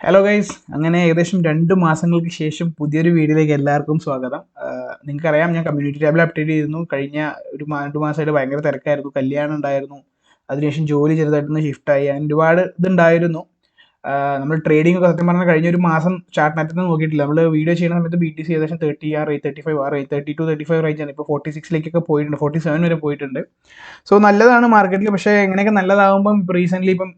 Hello guys, അങ്ങനെ ഏകദേശം 2 മാസങ്ങൾക്ക് ശേഷം പുതിയൊരു വീഡിയോയിലേക്ക് എല്ലാവർക്കും സ്വാഗതം. നിങ്ങൾക്കറിയാം, ഞാൻ കമ്മ്യൂണിറ്റി ടാബിൽ അപ്ഡേറ്റ് ചെയ്തിരുന്നു. കഴിഞ്ഞ 2 മാസമായിട്ട് ഭയങ്കര തിരക്കായിരുന്നു, കല്യാണം ഉണ്ടായിരുന്നു. അതിനുശേഷം ജോലി ചെറുതായിട്ടൊന്ന് ഷിഫ്റ്റായി, അങ്ങനെ ഒരുപാട് ഇതുണ്ടായിരുന്നു. നമ്മൾ ട്രേഡിംഗ് ഒക്കെ സത്യം പറഞ്ഞാൽ കഴിഞ്ഞ ഒരു മാസം ചാർട്ടിനകത്ത് നോക്കിയിട്ടില്ല. നമ്മൾ വീഡിയോ ചെയ്യുന്ന സമയത്ത് BTC ഏകദേശം 30 35 32-35 റേഞ്ചാണ്. ഇപ്പോൾ 46 പോയിട്ടുണ്ട്, 47 വരെ പോയിട്ടുണ്ട്. സോ നല്ലതാണ് മാർക്കറ്റിൽ. പക്ഷേ എങ്ങനെയൊക്കെ നല്ലതാകുമ്പം റീസെൻ്റ്ലി ഇപ്പം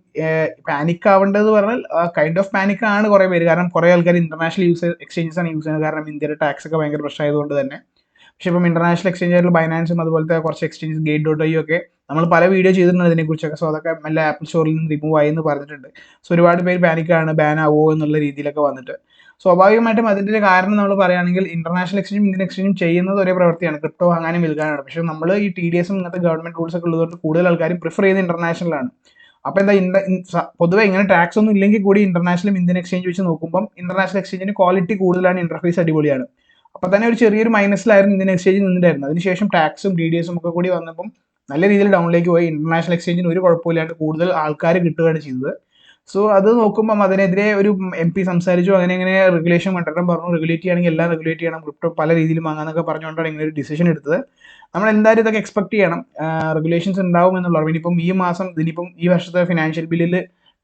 പാനിക് ആവേണ്ടത് പറഞ്ഞാൽ കൈൻഡ് ഓഫ് പാനിക് ആണ് കുറേ പേര്. കാരണം കുറേ ആൾക്കാർ ഇന്റർനാഷണൽ എക്സ്ചേഞ്ചസ് ആണ് യൂസ് ചെയ്യുന്നത്. കാരണം ഇന്ത്യയുടെ ടാക്സ് ഒക്കെ ഭയങ്കര പ്രശ്നമായതുകൊണ്ട് തന്നെ. പക്ഷേ ഇപ്പം ഇന്റർനാഷണൽ എക്സ്ചേഞ്ച് ആയിട്ടുള്ള ബൈനാൻസും അതുപോലത്തെ കുറച്ച് എക്സ്ചേഞ്ചസ് Gate.io ഒക്കെ നമ്മൾ പല വീഡിയോ ചെയ്തിട്ടുണ്ട് ഇതിനെക്കുറിച്ചൊക്കെ. സോ അതൊക്കെ മെല്ലെ ആപ്പിൾ സ്റ്റോറിൽ നിന്ന് റിമൂവ് ആയി എന്ന് പറഞ്ഞിട്ടുണ്ട്. സോ ഒരുപാട് പേര് പാനിക്കാണ്, ബാൻ ആവുമോ എന്നുള്ള രീതിയിലൊക്കെ വന്നിട്ട്. സ്വാഭാവികമായിട്ടും അതിൻ്റെ ഒരു കാരണം നമ്മൾ പറയുകയാണെങ്കിൽ ഇന്റർനാഷണൽ എക്സ്ചേഞ്ചും ഇന്ത്യൻ എക്സ്ചേഞ്ചും ചെയ്യുന്നത് ഒരേ പ്രവൃത്തിയാണ്, ക്രിപ്റ്റോ വാങ്ങാനും വിൽക്കാനാണ്. പക്ഷേ നമ്മൾ ഈ TDS ഇങ്ങനത്തെ ഗവൺമെന്റ് റൂൾസ് ഒക്കെ ഉള്ളതുകൊണ്ട് കൂടുതൽ ആൾക്കാരും പ്രിഫർ ചെയ്യുന്നത് ഇന്റർനാഷണലാണ്. അപ്പോൾ എന്താ പൊതുവെ ഇങ്ങനെ ടാക്സ് ഒന്നും ഇല്ലെങ്കിൽ കൂടി ഇന്റർനാഷണലും ഇന്ത്യൻ എക്സ്ചേഞ്ച് വെച്ച് നോക്കുമ്പോൾ ഇന്റർനാഷണൽ എക്സ്ചേഞ്ചിന് ക്വാളിറ്റി കൂടുതലാണ്, ഇന്റർഫേസ് അടിപൊളിയാണ്. അപ്പോൾ തന്നെ ഒരു ചെറിയൊരു മൈനസിലായിരുന്നു ഇന്ത്യൻ എക്സ്ചേഞ്ച് നിന്നിട്ടായിരുന്നു. അതിനുശേഷം ടാക്സും TDS ഒക്കെ കൂടി വന്നപ്പം നല്ല രീതിയിൽ ഡൗണിലേക്ക് പോയി. ഇന്റർനാഷണൽ എക്സ്ചേഞ്ചിന് ഒരു കുഴപ്പമില്ലാണ്ട് കൂടുതൽ ആൾക്കാർ കിട്ടുകയാണ് ചെയ്തത്. സോ അത് നോക്കുമ്പം അതിനെതിരെ ഒരു MP സംസാരിച്ചു. അങ്ങനെ റെഗുലേഷൻ കൊണ്ടുവരണം പറഞ്ഞു. റെഗുലേറ്റ് ചെയ്യണമെങ്കിൽ എല്ലാം റെഗുലേറ്റ് ചെയ്യണം, ക്രിപ്റ്റോ പല രീതിയിലും വാങ്ങാന്നൊക്കെ പറഞ്ഞുകൊണ്ടാണ് ഇങ്ങനെ ഒരു ഡിസിഷൻ എടുത്തത്. നമ്മൾ എന്തായാലും ഇതൊക്കെ എക്സ്പെക്ട് ചെയ്യണം, റെഗുലേഷൻസ് ഉണ്ടാവും എന്നുള്ളത്. ഇനിയിപ്പം ഈ വർഷത്തെ ഫിനാൻഷ്യൽ ബില്ലിൽ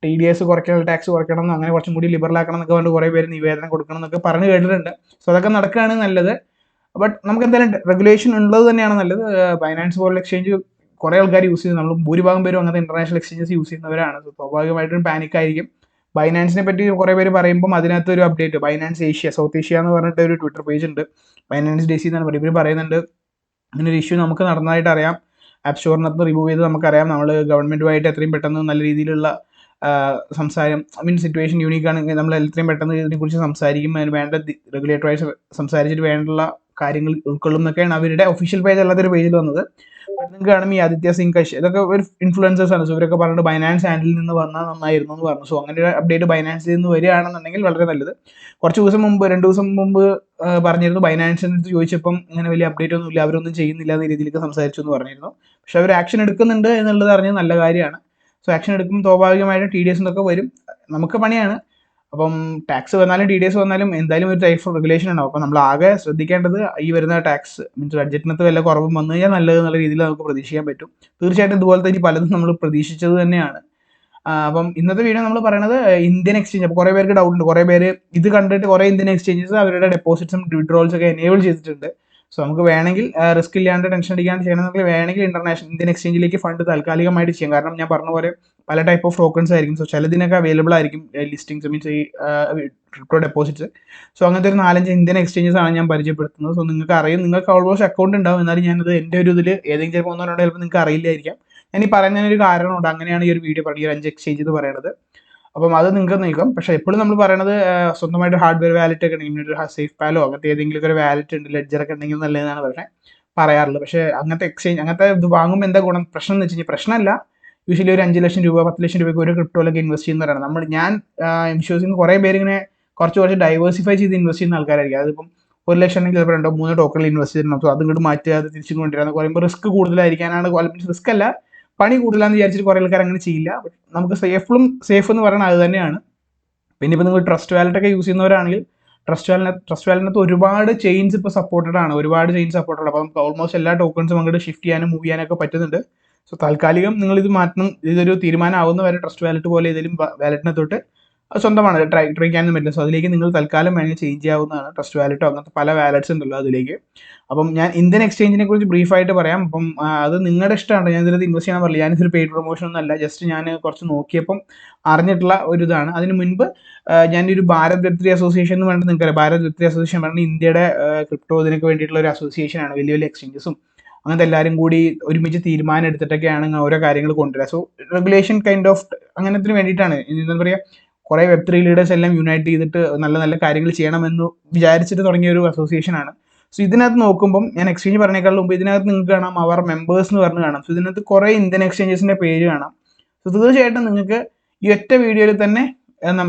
TDS കുറയ്ക്കണം, ടാക്സ് കുറയ്ക്കണം, അങ്ങനെ കുറച്ചും കൂടി ലിബറൽ ആക്കണം എന്നൊക്കെ പറഞ്ഞിട്ട് കുറേ പേര് നിവേദനം കൊടുക്കണം എന്നൊക്കെ പറഞ്ഞു കേട്ടിട്ടുണ്ട്. സോ അതൊക്കെ നടക്കുകയാണ് നല്ലത്. ബട്ട് നമുക്ക് എന്തായാലും റെഗുലേഷൻ ഉള്ളത് തന്നെയാണ് നല്ലത്. ബൈനാൻസ് പോലുള്ള എക്സ്ചേഞ്ച് കുറേ ആൾക്കാർ യൂസ് ചെയ്യുന്നത്, നമ്മൾ ഭൂരിഭാഗം പേരും അങ്ങനത്തെ ഇന്റർനാഷണൽ എക്സ്ചേഞ്ചസ് യൂസ് ചെയ്യുന്നവരാണ്. സ്വാഭാവികമായിട്ടും പാനിക് ആയിരിക്കും. ബൈനാൻസിനെ പറ്റി കുറേ പേര് പറയുമ്പം അതിനകത്ത് ഒരു update, Binance Asia, south Asia എന്ന് പറഞ്ഞിട്ട് ഒരു ട്വിറ്റർ പേജ് ഉണ്ട്, ബൈനാൻസ് DC എന്നാണ് പറയുന്നത്. ഇവർ പറയുന്നുണ്ട് അങ്ങനെ ഒരു ഇഷ്യൂ നമുക്ക് നടന്നതായിട്ട് അറിയാം, ആപ്പ് സ്റ്റോറിനകത്ത് റിമൂവ് ചെയ്ത് നമുക്കറിയാം. നമ്മൾ ഗവൺമെൻറ്റുമായിട്ട് എത്രയും പെട്ടെന്ന് നല്ല രീതിയിലുള്ള സംസാരം, സിറ്റുവേഷൻ യൂണീക്ക് ആണെങ്കിൽ നമ്മൾ എത്രയും പെട്ടെന്ന് ഇതിനെക്കുറിച്ച് സംസാരിക്കും, അതിന് വേണ്ട റെഗുലേറ്ററായിട്ട് സംസാരിച്ചിട്ട് വേണ്ടുള്ള കാര്യങ്ങൾ ഉൾക്കൊള്ളും എന്നൊക്കെയാണ് അവരുടെ ഒഫീഷ്യൽ പേജ് അല്ലാത്തൊരു പേജിൽ വന്നത്. നിങ്ങൾക്ക് കാണും ഈ ആദിത്യ സിംഗ് കശ്, ഇതൊക്കെ ഒരു ഇൻഫ്ലുവൻസേഴ്സ് ആണ്. സോ ഇവരൊക്കെ പറഞ്ഞിട്ട് ബൈനാൻസ് ഹാൻഡിൽ നിന്ന് വന്നാൽ നന്നായിരുന്നു എന്ന് പറഞ്ഞു. സോ അങ്ങനെ ഒരു അപ്ഡേറ്റ് ബൈനാൻസിൽ നിന്ന് വരികയാണെന്നുണ്ടെങ്കിൽ വളരെ നല്ലത്. കുറച്ച് ദിവസം മുമ്പ്, 2 ദിവസം മുമ്പ് പറഞ്ഞിരുന്നു, ബൈനാൻസിൻ്റെ അടുത്ത് ചോദിച്ചപ്പം ഇങ്ങനെ വലിയ അപ്ഡേറ്റ് ഒന്നും ഇല്ല, അവരൊന്നും ചെയ്യുന്നില്ല എന്ന രീതിയിലേക്ക് സംസാരിച്ചു എന്ന് പറഞ്ഞിരുന്നു. പക്ഷെ അവർ ആക്ഷൻ എടുക്കുന്നുണ്ട് എന്നുള്ളത് അറിഞ്ഞത് നല്ല കാര്യമാണ്. സോ ആക്ഷൻ എടുക്കുമ്പോൾ സ്വാഭാവികമായിട്ടും TDS എന്നൊക്കെ വരും, നമുക്ക് പണിയാണ്. അപ്പം ടാക്സ് വന്നാലും TDS വന്നാലും എന്തായാലും ഒരു ടൈപ്പ് ഓഫ് റെഗുലേഷൻ ഉണ്ടാവും. അപ്പോൾ നമ്മൾ ആകെ ശ്രദ്ധിക്കേണ്ടത് ഈ വരുന്ന ടാക്സ് ബഡ്ജറ്റിനകത്ത് വല്ല കുറവും വന്നു കഴിഞ്ഞാൽ നല്ലത് എന്നുള്ള രീതിയിൽ നമുക്ക് പ്രതീക്ഷിക്കാൻ പറ്റും. തീർച്ചയായിട്ടും ഇതുപോലത്തെ ഇനി പലതും നമ്മൾ പ്രതീക്ഷിച്ചത് തന്നെയാണ്. അപ്പം ഇന്നത്തെ വീഡിയോ നമ്മൾ പറയുന്നത് ഇന്ത്യൻ എക്സ്ചേഞ്ച്. അപ്പോൾ കുറേ പേർക്ക് ഡൗട്ട് ഉണ്ട്, കുറേ പേര് ഇത് കണ്ടിട്ട് കുറേ ഇന്ത്യൻ എക്സ്ചേഞ്ചസ് അവരുടെ ഡെപ്പോസിറ്റ്സും വിഡ്രോൾസ് ഒക്കെ എനേബിൾ ചെയ്തിട്ടുണ്ട്. സോ നമുക്ക് വേണമെങ്കിൽ റിസ്ക് ഇല്ലാണ്ട് ടെൻഷൻ അടിക്കാണ്ട് ചെയ്യണമെങ്കിൽ വേണമെങ്കിൽ ഇന്ത്യൻ എക്സ്ചേഞ്ചിലേക്ക് ഫണ്ട് താൽക്കാലികമായിട്ട് ചെയ്യാം. കാരണം ഞാൻ പറഞ്ഞ പോലെ പല ടൈപ്പ് ഓഫ് ടോക്കൺസ് ആയിരിക്കും. സോ ചിലതിനൊക്കെ അവൈലബിൾ ആയിരിക്കും ലിസ്റ്റിംഗ്സ്, മീൻസ് ഈ ക്രിപ്റ്റോ ഡെപ്പോസിറ്റ്സ്. സോ അങ്ങനത്തെ ഒരു 4-5 ഇന്ത്യൻ എക്സ്ചേഞ്ചസ് ആണ് ഞാൻ പരിചയപ്പെടുത്തുന്നത്. സോ നിങ്ങൾക്ക് അറിയും, നിങ്ങൾക്ക് ഓൾമോസ്റ്റ് അക്കൗണ്ട് ഉണ്ടാവും. എന്നാലും ഞാനത് എൻ്റെ ഒരു ഇതിൽ ഏതെങ്കിലും ചിലപ്പോൾ 1-2 ചിലപ്പോൾ നിങ്ങൾക്ക് അറിയില്ലായിരിക്കാം. ഞാൻ ഈ പറയുന്നതിനൊരു കാരണമുണ്ട്, അങ്ങനെയാണ് ഈ ഒരു വീഡിയോ പറയുന്നത്, 5 എക്സ്ചേഞ്ച് എന്ന് പറയുന്നത്. അപ്പം അത് നിങ്ങൾക്ക് നീക്കാം. പക്ഷേ എപ്പോഴും നമ്മൾ പറയണത് സ്വന്തമായിട്ട് ഹാർഡ്വെയർ വാലറ്റ് ഒക്കെ ഉണ്ടെങ്കിൽ, ഒരു സേഫ് പാലോ അങ്ങനത്തെ ഏതെങ്കിലും ഒരു വാലറ്റ് ഉണ്ട്, ലെഡ്ജറൊക്കെ ഉണ്ടെങ്കിൽ നല്ലതെന്നാണ് പറയാറുള്ളത്. പക്ഷേ അങ്ങനത്തെ ഇത് വാങ്ങുമ്പോൾ എന്താ പ്രശ്നം എന്ന് വെച്ച് കഴിഞ്ഞാൽ, പ്രശ്നമല്ല, യൂഷ്വലി ഒരു 5 ലക്ഷം രൂപ 10 ലക്ഷം രൂപയ്ക്ക് ഒരു ക്രിപ്റ്റോയിലൊക്കെ ഇൻവെസ്റ്റ് ചെയ്യുന്നവരാണ് ഞാൻ വിശ്വസിക്കുന്ന കുറേ പേര് ഇങ്ങനെ കുറച്ച് ഡൈവേഴ്സിഫൈ ചെയ്ത് ഇൻവെസ്റ്റ് ചെയ്യുന്ന ആൾക്കാരായിരിക്കും. അതിപ്പം 1 ലക്ഷം ഉണ്ടെങ്കിൽ ചിലപ്പോൾ 2-3 ടോക്കണിൽ ഇൻവെസ്റ്റ് ചെയ്തിട്ടുണ്ടാവും. സോ അത് ഇങ്ങോട്ട് മാറ്റുക, അത് തിരിച്ചു കൊണ്ടുവരാന്ന് പറയുമ്പോൾ റിസ്ക് കൂടുതലായിരിക്കാനാണ്, റിസ്ക് അല്ല, പണി കൂടുതലാന്ന് വിചാരിച്ചിട്ട് കുറേ ആൾക്കാർ അങ്ങനെ ചെയ്യില്ല. നമുക്ക് സേഫ് എന്ന് പറയുന്നത് അത് തന്നെയാണ്. പിന്നെ ഇപ്പോൾ നിങ്ങൾ ട്രസ്റ്റ് വാലറ്റ് ഒക്കെ യൂസ് ചെയ്യുന്നവരാണെങ്കിൽ ട്രസ്റ്റ് വാലറ്റിനകത്ത് ഒരുപാട് ചെയിൻസ് ഇപ്പോൾ സപ്പോർട്ടഡ് ആണ്, ഒരുപാട് ചെയിൻ സപ്പോർട്ടഡ്. അപ്പം ഓൾമോസ്റ്റ് എല്ലാ ടോക്കൺസും അങ്ങോട്ട് ഷിഫ്റ്റ് ചെയ്യാനും മൂവ് ചെയ്യാനൊക്കെ പറ്റുന്നുണ്ട്. സോ താൽക്കാലികം നിങ്ങൾ ഇത് മാറ്റണം, ഇതൊരു തീരുമാനം ആവുന്ന വരെ ട്രസ്റ്റ് വാലറ്റ് പോലെ ഏതെങ്കിലും വാലറ്റിനകത്തോട്ട് സ്വന്തമാണ് ട്രൈ ചെയ്യാനൊന്നും പറ്റില്ല. സോ അതിലേക്ക് നിങ്ങൾ തൽക്കാലം വേണമെങ്കിൽ ചേഞ്ച് ചെയ്യാവുന്നതാണ്. ട്രസ്റ്റ് വാലറ്റോ അങ്ങനത്തെ പല വാലറ്റ്സ് ഉണ്ടല്ലോ അതിലേക്ക്. അപ്പം ഞാൻ ഇന്ത്യൻ എക്സ്ചേഞ്ചിനെ കുറിച്ച് ബ്രീഫായിട്ട് പറയാം. അപ്പം അത് നിങ്ങളുടെ ഇഷ്ടമാണ്, ഞാൻ ഇതിനകത്ത് ഇൻവെസ്റ്റ് ചെയ്യാൻ പറയില്ല. ഞാനിതൊരു പെയ്ഡ് പ്രൊമോഷൻ ഒന്നും അല്ല, ജസ്റ്റ് ഞാൻ കുറച്ച് നോക്കിയപ്പം അറിഞ്ഞിട്ടുള്ള ഒരു ഇതാണ്. അതിന് മുൻപ് ഞാനൊരു ഭാരത് വെബ്3 അസോസിയേഷൻ എന്ന് പറഞ്ഞിട്ട് നിങ്ങൾക്കറിയാം. ഭാരത് വെബ്3 അസോസിയേഷൻ പറഞ്ഞാൽ ഇന്ത്യയുടെ ക്രിപ്റ്റോ ഇതിനൊക്കെ വേണ്ടിയിട്ടുള്ള ഒരു അസോസിയേഷനാണ്. വലിയ വലിയ എക്സ്ചേഞ്ചസും അങ്ങനത്തെ എല്ലാവരും കൂടി ഒരുമിച്ച് തീരുമാനം എടുത്തിട്ടൊക്കെയാണ് ഓരോ കാര്യങ്ങൾ കൊണ്ടുവരിക. സോ റെഗുലേഷൻ കൈൻഡ് ഓഫ് അങ്ങനത്തിന് വേണ്ടിയിട്ടാണ്. എന്താ പറയുക, കുറേ Web3 ലീഡേഴ്സ് എല്ലാം യുണൈറ്റ് ചെയ്തിട്ട് നല്ല നല്ല കാര്യങ്ങൾ ചെയ്യണമെന്ന് വിചാരിച്ചിട്ട് തുടങ്ങിയ ഒരു അസോസിയേഷനാണ്. സോ ഇതിനകത്ത് നോക്കുമ്പം ഞാൻ എക്സ്ചേഞ്ച് പറഞ്ഞേക്കാളും മുമ്പ് ഇതിനകത്ത് നിങ്ങൾക്ക് കാണാം അവർ മെമ്പേഴ്സ് എന്ന് പറഞ്ഞ് കാണാം. സോ ഇതിനകത്ത് കുറേ ഇന്ത്യൻ എക്സ്ചേഞ്ചസിൻ്റെ പേര് കാണാം. സോ തീർച്ചയായിട്ടും നിങ്ങൾക്ക് ഈ ഒറ്റ വീഡിയോയിൽ തന്നെ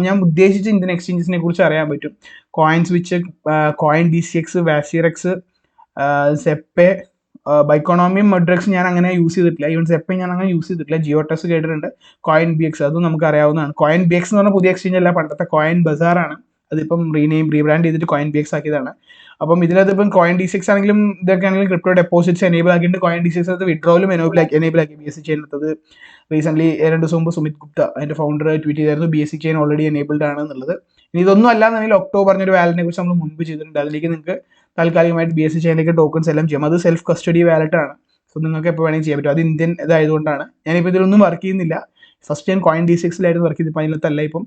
ഞാൻ ഉദ്ദേശിച്ച ഇന്ത്യൻ എക്സ്ചേഞ്ചസിനെ കുറിച്ച് അറിയാൻ പറ്റും. കോയിൻ സ്വിച്ച്, CoinDCX, വാസിറെക്സ്, സെപ്പെ, ബൈക്കോണോമിയും മെഡ്രിക്സ് ഞാൻ അങ്ങനെ യൂസ് ചെയ്തിട്ടില്ല, ഈവൻ സെപ്പ ഞാൻ അങ്ങനെ യൂസ് ചെയ്തിട്ടില്ല. ജിയോടെക്സ് കേട്ടിട്ടുണ്ട്, കോയിൻ ബി എക്സ് അതും നമുക്ക് അറിയാവുന്നതാണ്. കോയിൻ ബി എക്സ് എന്ന് പറഞ്ഞാൽ പുതിയ എക്സ്ചേഞ്ച് അല്ല, പണ്ടത്തെ കോയിൻ ബസാറാണ്. അതിപ്പം റീബ്രാൻഡ് ചെയ്തിട്ട് കോയിൻ ബി എക്സ് ആക്കിയതാണ്. അപ്പം ഇതിനകത്ത് ഇപ്പം കോയിൻ D6 ആണെങ്കിലും ഇതൊക്കെ ആണെങ്കിലും ക്രിപ്റ്റോ ഡെപ്പോസിറ്റ്സ് എനേബിൾ ആക്കിയിട്ട് കോയിൻ D6 അത് വിഡ്രോയിലും എനേബിൾ ആക്കി BSC ചെയിൻ എടുത്തത് റീസെന്റ് 2 ദിവസം മുമ്പ് സുമിത് ഗുപ്ത അതിന്റെ ഫൗണ്ടർ ട്വീറ്റ് ചെയ്തായിരുന്നു BSC ചെയിൻ ഓൾറെഡി എനേബിൾഡ് ആണ് എന്നുള്ളത്. ഇനി ഇതൊന്നും അല്ലാന്നുണ്ടെങ്കിൽ ഒക്ടോ പറഞ്ഞൊരു വാലറ്റിനെ കുറിച്ച് നമ്മൾ മുൻപ് ചെയ്തിട്ടുണ്ട്. അതിലേക്ക് നിങ്ങൾക്ക് താൽക്കാലികമായിട്ട് BSC ചെയിനിലേക്ക് ടോക്കൺസ് എല്ലാം ചെയ്യാം. അത് സെൽഫ് കസ്റ്റഡി വാലറ്റ് ആണ്, സോ നിങ്ങൾക്ക് എപ്പോൾ വേണമെങ്കിൽ ചെയ്യാൻ പറ്റും. അത് ഇന്ത്യൻ ഇതായതുകൊണ്ടാണ്. ഞാനിപ്പോൾ ഇതിലൊന്നും വർക്ക് ചെയ്യുന്നില്ല. ഫസ്റ്റ് ഞാൻ കോയിൻ D6 വർക്ക് ചെയ്ത്, ഇപ്പം അതിനകത്തല്ല ഇപ്പം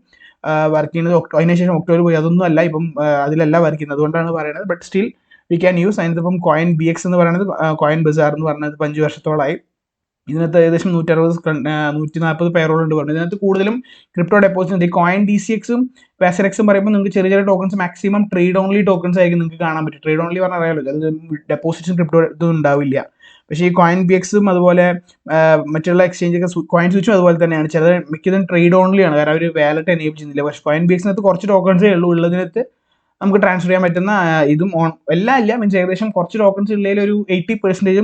വർക്ക് ചെയ്യുന്നത്. അതിനുശേഷം ഒക്ടോബർ പോയി, അതൊന്നും അല്ല ഇപ്പം അതിലല്ല വർക്ക് ചെയ്യുന്നത്, അതുകൊണ്ടാണ് പറയുന്നത്. But still we can use. അതിനകത്ത് ഇപ്പം കോയിൻ BX എന്ന് പറയുന്നത് കോയിൻ ബസാർ എന്ന് പറയുന്നത് 5 വർഷത്തോളമായി. ഇതിനകത്ത് ഏകദേശം 140 പേരോളുണ്ട് പറഞ്ഞു. ഇതിനകത്ത് കൂടുതലും ക്രിപ്റ്റോ ഡെപ്പോസിറ്റ്. ഈ കോയിൻ DCXും വാസറെക്സും പറയുമ്പോൾ നിങ്ങൾക്ക് ചെറിയ ചെറിയ tokens, maximum trade only tokens ആയിരിക്കും നിങ്ങൾക്ക് കാണാൻ പറ്റും. ട്രേഡ് ഓൺലി പറഞ്ഞാൽ അറിയാമല്ലോ, അത് ഡെപ്പോസിറ്റ്സും ക്രിപ്റ്റോ ഇതും ഉണ്ടാവില്ല. പക്ഷേ ഈ കോയിൻ BXും അതുപോലെ മറ്റുള്ള എക്സ്ചേഞ്ചൊക്കെ കോയിൻ സ്വിച്ചും അതുപോലെ തന്നെയാണ്. ചിലത് മിക്കതും ട്രേഡ് ഓൺലി ആണ്, കാരണം അവർ വാലറ്റ് എനേബിൾ ചെയ്യുന്നില്ല. പക്ഷേ കോയിൻ BXനകത്ത് കുറച്ച് ടോക്കൺസേ ഉള്ളൂ. ഉള്ളതിനകത്ത് നമുക്ക് ട്രാൻസ്ഫർ ചെയ്യാൻ പറ്റുന്ന ഇതും എല്ലാം ഇല്ല, മീൻസ് ഏകദേശം കുറച്ച് ടോക്കൺസ് ഉള്ളതിൽ ഒരു 80%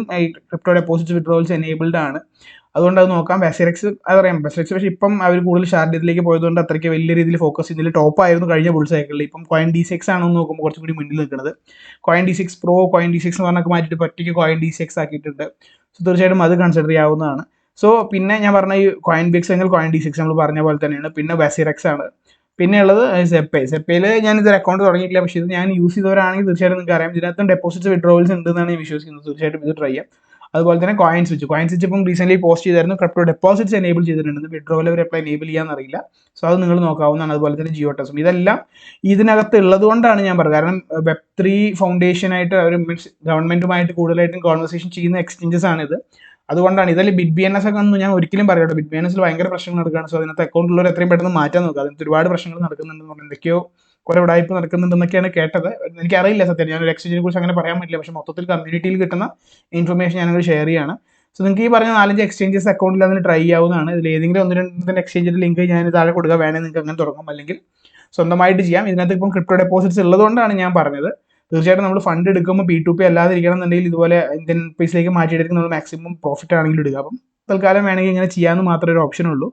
ക്രിപ്റ്റോ ഡെപ്പോസിറ്റ്സ് വിഡ്രോവൽസ് എനേബിൾഡ് ആണ്. അതുകൊണ്ട് അത് നോക്കാം. വാസറെക്സ് അതറിയാം, വാസറെക്സ് പക്ഷേ ഇപ്പം അവർ കൂടുതൽ ഷാർഡിയത്തിലേക്ക് പോയതുകൊണ്ട് അത്രയ്ക്ക് വലിയ രീതിയിൽ ഫോക്കസ് ചെയ്യുന്നില്ല. ടോപ്പ് ആയിരുന്നു കഴിഞ്ഞ ബുൾ സൈക്കിളിൽ. ഇപ്പം കോയിൻ D6 ആണെന്ന് നോക്കുമ്പോൾ കുറച്ചും കൂടി മുന്നിൽ നിൽക്കുന്നത്. Coin D6 Pro, coin D6 എന്ന് പറഞ്ഞൊക്കെ മാറ്റിയിട്ട് പറ്റിക്ക് കോയിൻ D6 ആക്കിയിട്ടുണ്ട്. സോ തീർച്ചയായിട്ടും അത് കൺസിഡർ ചെയ്യാവുന്നതാണ്. സോ പിന്നെ ഞാൻ പറഞ്ഞ ഈ കോയിൻ BX എങ്കിൽ കോയിൻ D6 നമ്മൾ പറഞ്ഞ പോലെ തന്നെയാണ്. പിന്നെ വാസറെക്സ് ആണ്. പിന്നെ ഉള്ളത് സെപ്പയിൽ ഞാൻ ഇതൊരു അക്കൗണ്ട് തുടങ്ങിയിട്ടില്ല, പക്ഷേ ഇത് ഞാൻ യൂസ് ചെയ്തവരാണെങ്കിൽ തീർച്ചയായിട്ടും നിങ്ങൾക്ക് അറിയാം. ഇതിനകത്തും ഡെപ്പോസിറ്റ്സ് വിഡ്രോവൽസ് ഉണ്ടെന്നാണ് ഞാൻ വിശ്വസിക്കുന്നത്. തീർച്ചയായിട്ടും ഇത് ട്രൈ ചെയ്യാം. അതുപോലെ തന്നെ കോയിൻ സ്വിച്ച് ഇപ്പം റീസെന്റ് പോസ്റ്റ് ചെയ്തായിരുന്നു, ക്രിപ്റ്റോ ഡെപ്പോസിറ്റ്സ് എനേബിൾ ചെയ്തിട്ടുണ്ട്. വിഡ്രോവൽ അവർ എപ്പോൾ എനേബിൾ ചെയ്യാന്നറിയില്ല. സോ അത് നിങ്ങൾ നോക്കാവുന്നതാണ്. അതുപോലെ തന്നെ ജിയോടെക്സും. ഇതെല്ലാം ഇതിനകത്ത് ഉള്ളത് കൊണ്ടാണ് ഞാൻ പറഞ്ഞത്. കാരണം Web3 ഫൗണ്ടേഷനായിട്ട് അവർ മീൻസ് ഗവൺമെന്റുമായിട്ട് കൂടുതലായിട്ടും കോൺവെർസേഷൻ ചെയ്യുന്ന എക്സ്ചേഞ്ചസ് ആണിത്. അതുകൊണ്ടാണ്. ഇതിൽ BitBNS ഒക്കെ ഒന്നും ഞാൻ ഒരിക്കലും പറയട്ടെ. BitBNSൽ ഭയങ്കര പ്രശ്നങ്ങൾ നടക്കുകയാണ്. സോ അതിനകത്ത് അക്കൗണ്ടുള്ളവർ എത്രയും പെട്ടെന്ന് മാറ്റാൻ നോക്കുക. അതിനകത്ത് ഒരുപാട് പ്രശ്നങ്ങൾ നടക്കുന്നുണ്ടെന്ന് പറഞ്ഞു, എന്തൊക്കെയോ കുറെ ഉടായ്പ നടക്കുന്നുണ്ടെന്നൊക്കെയാണ് കേട്ടത്. എനിക്കറിയില്ല സത്യം, ഞാനൊരു എക്സ്ചേഞ്ചിനെ കുറിച്ച് അങ്ങനെ പറയാൻ പറ്റില്ല. പക്ഷേ മൊത്തത്തിൽ കമ്മ്യൂണിറ്റിയിൽ കിട്ടുന്ന ഇൻഫർമേഷൻ ഞാനങ്ങൾ ഷെയർ ചെയ്യാണ്. സോ നിങ്ങൾക്ക് ഈ പറഞ്ഞ 4-5 എക്സ്ചേഞ്ചസ് അക്കൗണ്ടിൽ അതിന് ട്രൈ ചെയ്യാവുന്നതാണ്. ഇതിൽ ഏതെങ്കിലും 1-2 എക്സ്ചേഞ്ചിന്റെ ലിങ്ക് ഞാൻ താഴെ കൊടുക്കുക, വേണമെങ്കിൽ നിങ്ങൾക്ക് അങ്ങനെ തുടങ്ങാം, അല്ലെങ്കിൽ സ്വന്തമായിട്ട് ചെയ്യാം. ഇതിനകത്ത് ഇപ്പം ക്രിപ്റ്റോ ഡെപ്പോസിറ്റ്സ് ഉള്ളതുകൊണ്ടാണ് ഞാൻ പറഞ്ഞത്. തീർച്ചയായിട്ടും നമ്മൾ ഫണ്ട് എടുക്കുമ്പോൾ P2P അല്ലാതെ ഇരിക്കണം എന്നുണ്ടെങ്കിൽ ഇതുപോലെ ഇന്ത്യൻ പൈസയിലേക്ക് മാറ്റിയെടുക്കുന്ന നമ്മൾ മാക്സിമം പ്രോഫിറ്റ് ആണെങ്കിലും എടുക്കുക. അപ്പം തൽക്കാലം വേണമെങ്കിൽ ഇങ്ങനെ ചെയ്യാമെന്ന് മാത്രമേ ഒരു ഓപ്ഷൻ ഉള്ളൂ.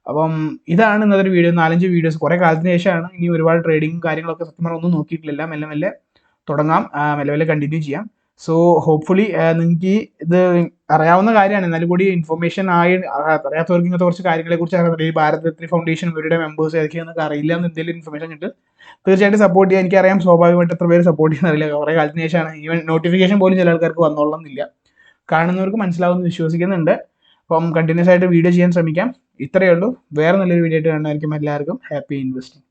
അപ്പം ഇതാണ് ഇന്നത്തെ വീഡിയോ. 4-5 വീഡിയോസ് കുറേ കാലത്തിന് ശേഷമാണ്. ഇനി ഒരുപാട് ട്രേഡിങ്ങും കാര്യങ്ങളൊക്കെ സത്യം പറഞ്ഞാൽ ഒന്നും നോക്കിയിട്ടില്ല. മെല്ലെ മെല്ലെ തുടങ്ങാം, മെല്ലെ മെല്ലെ കണ്ടിന്യൂ ചെയ്യാം. സോ ഹോപ്പ്ഫുള്ളി നിങ്ങൾക്ക് ഇത് അറിയാവുന്ന കാര്യമാണ്, എന്നാലും കൂടി ഇൻഫർമേഷൻ അറിയാത്തവർക്ക് ഇങ്ങനത്തെ കുറച്ച് കാര്യങ്ങളെ കുറിച്ച് അറിയാം. ഈ ഭാരത് ഫൗണ്ടേഷൻ ഇവരുടെ മെമ്പേഴ്സ് ഏതൊക്കെയാണെന്നൊക്കെ അറിയില്ല എന്ന് എന്തെങ്കിലും ഇൻഫർമേഷൻ കിട്ടും, തീർച്ചയായിട്ടും സപ്പോർട്ട് ചെയ്യാൻ. എനിക്കറിയാം സ്വാഭാവികമായിട്ട് എത്ര പേര് സപ്പോർട്ട് ചെയ്യുന്നറിയില്ല, കുറേ കാലത്തിന് ശേഷമാണ്. ഈവൻ നോട്ടിഫിക്കേഷൻ പോലും ചില ആൾക്കാർക്ക് വന്നോളന്നില്ല. കാണുന്നവർക്ക് മനസ്സിലാവുമെന്ന് വിശ്വസിക്കുന്നുണ്ട്. അപ്പം കണ്ടിന്യൂസ് ആയിട്ട് വീഡിയോ ചെയ്യാൻ ശ്രമിക്കാം. ഇത്രയേ ഉള്ളൂ. വേറെ നല്ലൊരു വീഡിയോ ആയിട്ട് കാണുന്നതായിരിക്കും. എല്ലാവർക്കും ഹാപ്പി ഇൻവെസ്റ്റിംഗ്.